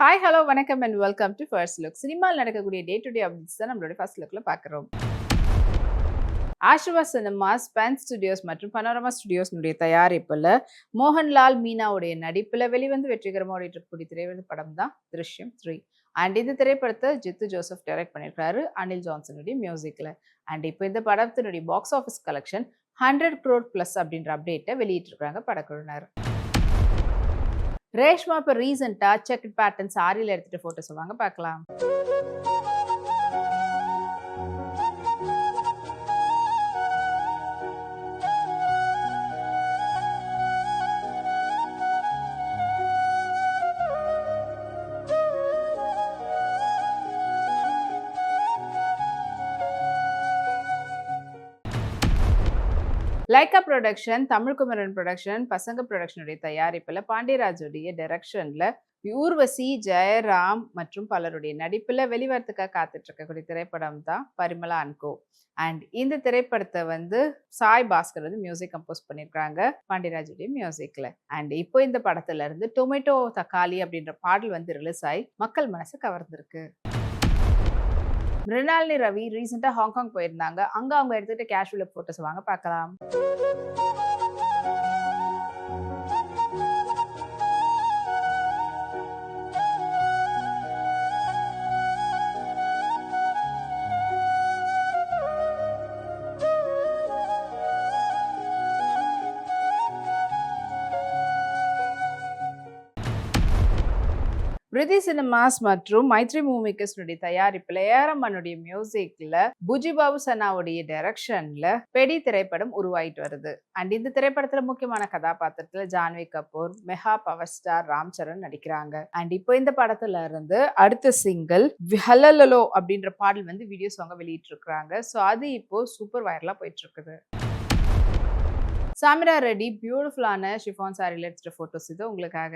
Hi, hello, வணக்கம் and welcome to first look. சினிமாவில் நடக்கக்கூடிய டே டு டே அப்டேட்ஸ் தான் நம்மளோட ஃபர்ஸ்ட் லுக்ல பார்க்குறோம். ஆஷிர்வா சினிமாஸ், பென் ஸ்டுடியோஸ் மற்றும் பனோரமா ஸ்டுடியோஸ்னுடைய தயாரிப்பில் மோகன்லால் மீனாவுடைய நடிப்பில் வெளிவந்து வெற்றிகரமாக ஓடிட்டு இருக்கக்கூடிய திரைப்பட படம் தான் திருஷ்யம் 3. அண்ட் இந்த திரைப்படத்தை ஜித்து ஜோசப் டைரக்ட் பண்ணியிருக்காரு அனில் ஜான்சனுடைய மியூசிக்கில். அண்ட் இப்போ இந்த படத்தினுடைய box office collection 100 crore plus அப்படின்ற அப்டேட்டை வெளியிட்டிருக்காங்க படக்குழுவினர். ரேஷ்மா இப்போ ரீசெண்டாக செக் பேட்டர்ன் சாரியில் எடுத்துகிட்டு ஃபோட்டோஸ் வாங்க பார்க்கலாம். Lyca production, Tamil Kumaran production, பசங்க ப்ரொடக்ஷனுடைய தயாரிப்பில் பாண்டியராஜுடைய டைரக்ஷனில் ஊர்வசி, ஜெயராம் மற்றும் பலருடைய நடிப்பில் வெளிவரத்துக்காக காத்துட்டு இருக்கக்கூடிய திரைப்படம் தான் பரிமளா அண்ட் கோ. அண்ட் இந்த திரைப்படத்தை வந்து சாய் பாஸ்கர் வந்து மியூசிக் கம்போஸ் பண்ணியிருக்காங்க பாண்டியராஜுடைய மியூசிக்கில். அண்ட் இப்போ இந்த படத்துல இருந்து டொமேட்டோ தக்காளி அப்படின்ற பாடல் வந்து ரிலீஸ் ஆகி மக்கள் மனசு கவர்ந்திருக்கு. மிருணாலினி ரவி ரீசெண்டாக ஹாங்காங் போயிருந்தாங்க. அங்கே அவங்க எடுத்துகிட்டு கேஷுவல் லுக் ஃபோட்டோஸ் வாங்க பார்க்கலாம். விருதி சினிமாஸ் மற்றும் மைத்ரி மூவிக்கர்ஸ்னுடைய தயாரிப்பில் ஏஆர்ரஹ்மானுடைய மியூசிக்ல புஜிபாபு சனாவுடைய டைரக்ஷன்ல பெடி திரைப்படம் உருவாயிட்டு வருது. அண்ட் இந்த திரைப்படத்துல முக்கியமான கதாபாத்திரத்துல Janhvi Kapoor, mega power star Ram Charan நடிக்கிறாங்க. அண்ட் இப்போ இந்த படத்துல இருந்து அடுத்த சிங்கிள் ஹலலலோ அப்படின்ற பாடல் வந்து வீடியோ சாங்க வெளியிட்டு இருக்காங்க. ஸோ அது இப்போ சூப்பர் வைரலா போயிட்டு இருக்குது. சாமிரா ரெட்டி பியூட்டிஃபுல்லான ஷிஃபான் சாரியில் எடுத்துட்ட போட்டோஸ் இது உங்களுக்காக.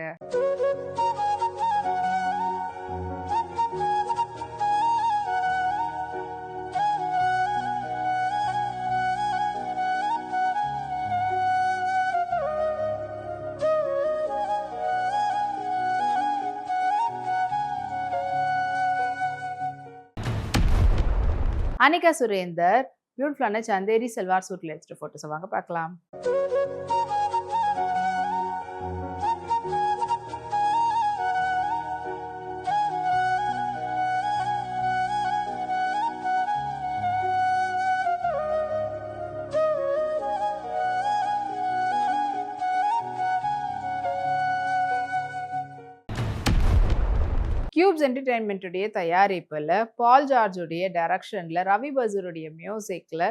அனிகா சுரேந்தர் பியூட்டிஃபுல்லான சந்தேரி செல்வார் சூட்ல எடுத்துட்டு போட்டோஸ் வாங்க பார்க்கலாம். கியூப்ஸ் என்டர்டைன்மெண்ட்டுடைய தயாரிப்பில் பால் ஜார்ஜுடைய டைரக்ஷனில் ரவி பசூருடைய மியூசிக்கில்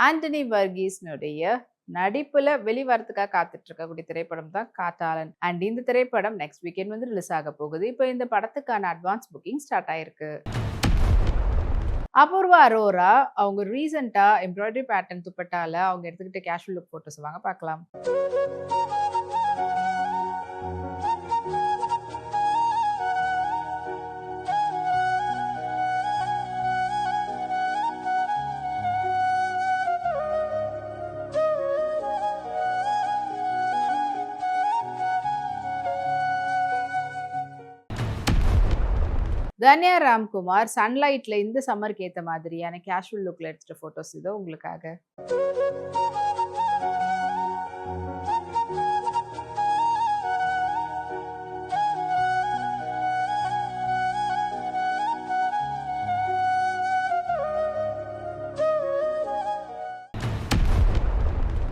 ஆண்டனி வர்கீஸ்னுடைய நடிப்பில் வெளிவரத்துக்காக காத்துட்டு இருக்கக்கூடிய திரைப்படம் தான் காட்டாளன். அண்ட் இந்த திரைப்படம் நெக்ஸ்ட் வீக்கெண்ட் வந்து ரிலீஸ் ஆக போகுது. இப்போ இந்த படத்துக்கான அட்வான்ஸ் புக்கிங் ஸ்டார்ட் ஆயிருக்கு. அபூர்வா அரோரா அவங்க ரீசெண்டா எம்ப்ராய்டரி பேட்டர்ன் துப்பட்டால அவங்க எடுத்துக்கிட்ட கேஷுவல் லுக் போட்டோஸ் வாங்க பார்க்கலாம். தன்யா ராம்குமார் சன்லைட்ல இந்த சம்மருக்கு ஏற்ற மாதிரியான கேஷுவல் லுக்ல எடுத்துட்ட போட்டோஸ் இதோ உங்களுக்காக.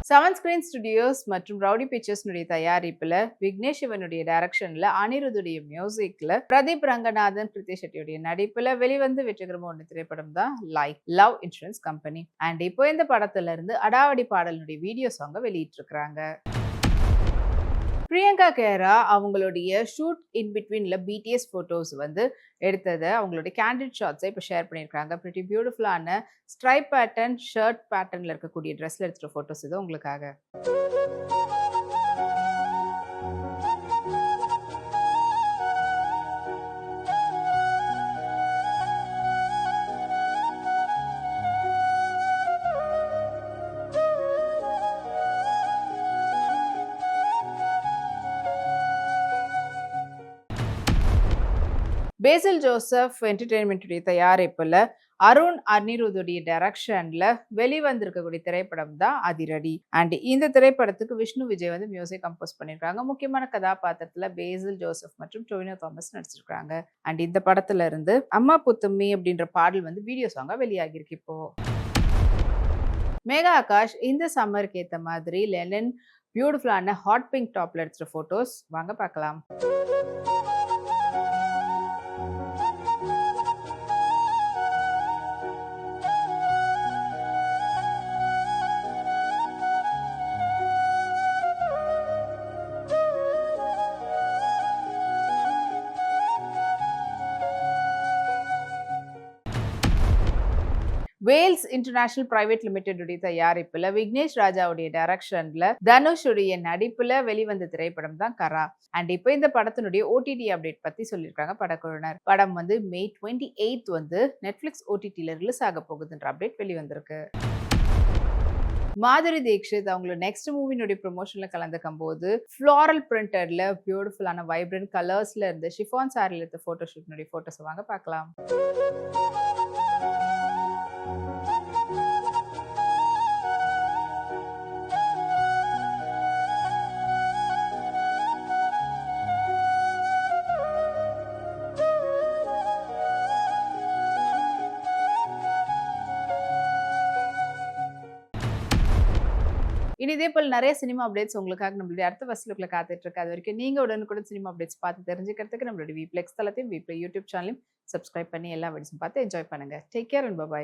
செவன் ஸ்கிரீன் ஸ்டுடியோஸ் மற்றும் ரவுடி பிக்சர்ஸ்னுடைய தயாரிப்புல விக்னேஷ் சிவனுடைய டைரக்ஷன்ல அனிருதுடைய மியூசிக்ல பிரதீப் ரங்கநாதன், பிரித்தி ஷெட்டியுடைய நடிப்புல வெளிவந்து வெற்றிகரமான ஒன்று திரைப்படம் தான் like love insurance company. And இப்போ இந்த படத்துல இருந்து அடாவடி பாடலுடைய வீடியோ சாங்க வெளியிட்டு இருக்காங்க. பிரியங்கா கேரா அவங்களுடைய ஷூட் இன் பிட்வீன்ல பிடிஎஸ் போட்டோஸ் வந்து எடுத்ததை அவங்களுடைய கேண்டிட் ஷாட்ஸை இப்போ ஷேர் பண்ணியிருக்காங்க. பிரிட்டி பியூட்டிஃபுல்லான ஸ்ட்ரைப் பேட்டர்ன் ஷர்ட் பேட்டர்னில் இருக்கக்கூடிய ட்ரெஸ்ல எடுத்துகிற ஃபோட்டோஸ் இது உங்களுக்காக. பேசில் ஜோசப் என்டர்டெயின்மெண்ட்டுடைய தயாரிப்புல அருண் அனிருத்துடைய டைரக்ஷன்ல வெளிவந்திருக்கக்கூடிய திரைப்படம் தான் அதிரடி. அண்ட் இந்த திரைப்படத்துக்கு விஷ்ணு விஜய் வந்து மியூசிக் கம்போஸ் பண்ணியிருக்காங்க. முக்கியமான கதாபாத்திரத்துல பேசில் ஜோசப் மற்றும் டொவினோ தாமஸ் நடிச்சிருக்காங்க. அண்ட் இந்த படத்துல இருந்து அம்மா புத்தும்மி அப்படின்ற பாடல் வந்து வீடியோ சாங்கா வெளியாகிருக்கு இப்போ. மேகா ஆகாஷ் இந்த சம்மருக்கு ஏத்த மாதிரி லெனன் பியூட்டிஃபுல்லான ஹாட் பிங்க் டாப்ல எடுத்த போட்டோஸ் வாங்க பார்க்கலாம். வேல்ஸ் இன்டர்நேஷனல் பிரைவேட் லிமிடெட் உடைய தயாரிப்புல விக்னேஷ் ராஜாவுடைய டைரக்ஷன்ல தனுஷ் உடைய நடிப்புல வெளிவந்த திரைப்படம் தான் கரா. அண்ட் இப்போ இந்த படத்தினுடைய ஓடிடி அப்டேட் பத்தி சொல்லியிருக்காங்க படக்குழுவினர். படம் வந்து மே 28 வந்து நெட்ஃபிளிக்ஸ் ஓடிடில ரிலீஸ் ஆக போகுதுன்ற அப்டேட் வெளிவந்திருக்கு. மாதுரி தீக்ஷித் அவங்களோட நெக்ஸ்ட் மூவினுடைய ப்ரொமோஷன்ல கலந்துக்கும் போது ஃப்ளாரல் பிரிண்டட்ல பியூட்டிஃபுல்லான வைப்ரண்ட் கலர்ஸ்ல இருந்து ஷிஃபான் சாரில எடுத்த போட்டோஷூட்னுடைய போட்டோஸ் வாங்க பார்க்கலாம். இனி இதே போல் நிறைய சினிமா அப்டேட்ஸ் உங்களுக்காக நம்மளுடைய அடுத்த ஃபர்ஸ்ட்லுக்குள்ள காத்துட்டு இருக்கு. அது வரைக்கும் நீங்க உடனுக்குடன் சினிமா அப்டேட்ஸ் பார்த்து தெரிஞ்சுக்கிறதுக்கு நம்மளுடைய வீப்ளெக்ஸ் தளத்தையும் வீப்ளே யூடியூப் சேனலையும் சப்ஸ்கிரைப் பண்ணி எல்லா வீடியோஸும் பார்த்து என்ஜாய் பண்ணுங்க. Take care and by.